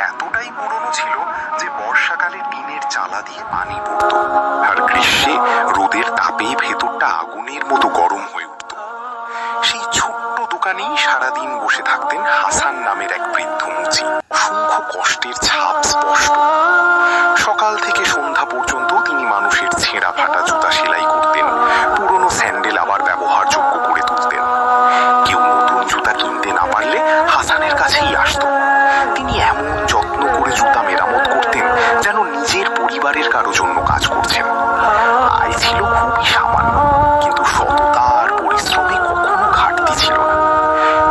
এতটাই পুরনো ছিল যে বর্ষাকালে টিনের চালা দিয়ে পানি পড়ত, আর গ্রীষ্মে রোদের তাপে ভেতরটা আগুনের মতো গরম হয়ে উঠত। সেই ছোট্ট দোকানেই সারাদিন বসে থাকতেন হাসান নামের এক বৃদ্ধ মুচি। অসংখ্য কষ্টের ছাপ স্পষ্ট। সকাল থেকে সন্ধ্যা পর্যন্ত তিনি মানুষের ছেঁড়া ফাটা জুতা সেলাই করতেন, পুরনো স্যান্ডেল আবার ব্যবহারযোগ্য করে তুলতেন। কেউ নতুন জুতা কিনতে না পারলে হাসানের কাছেই আসত। তিনি এমন যত্ন করে জুতা মেরামত করতেন যেন নিজের পরিবারের কারো জন্য কাজ করছেন। আয় ছিল খুবই সামান্য, কিন্তু সততা আর পরিশ্রমে কখনো ঘাটতি ছিল না।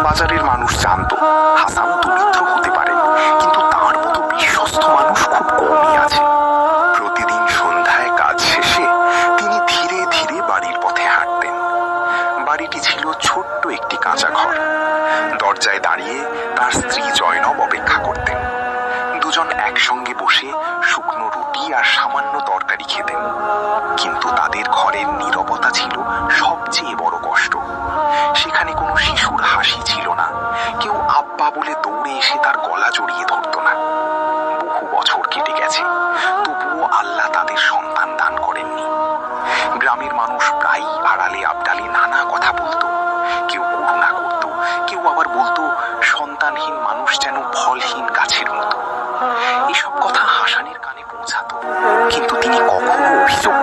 বাজারের মানুষ জানত হাসান দরিদ্র হতে পারে, কিন্তু তার মতো বিশ্বস্ত মানুষ খুব কমই আছে। প্রতিদিন সন্ধ্যায় কাজ শেষে তিনি ধীরে ধীরে বাড়ির পথে হাঁটতেন। বাড়িটি ছিল ছোট্ট একটি কাঁচা ঘর। দরজায় দাঁড়িয়ে তার স্ত্রী জয়নব অপেক্ষা করতেন। দুজন একসঙ্গে বসে শুকনো রুটি আর সামান্য তরকারি খেতেন। কিন্তু তাদের ঘরের নীরবতা ছিল সবচেয়ে বড় কষ্ট। সেখানে কোনো শিশুর হাসি ছিল না, কেউ আব্বা বলে দৌড়ে এসে তার গলা জড়িয়ে ধরত না। বহু বছর কেটে গেছে, তবুও আল্লাহ তাদের সন্তান দান করেননি। গ্রামের মানুষ প্রায়ই আড়ালে আবডালে নানা কথা বলতো। কেউ করুণা করত, কেউ আবার বলতো সন্তানহীন মানুষ যেন ফলহীন গাছের মতো। এসব কথা হাসানের কানে পৌঁছাতো, কিন্তু তিনি কখনো অভিযোগ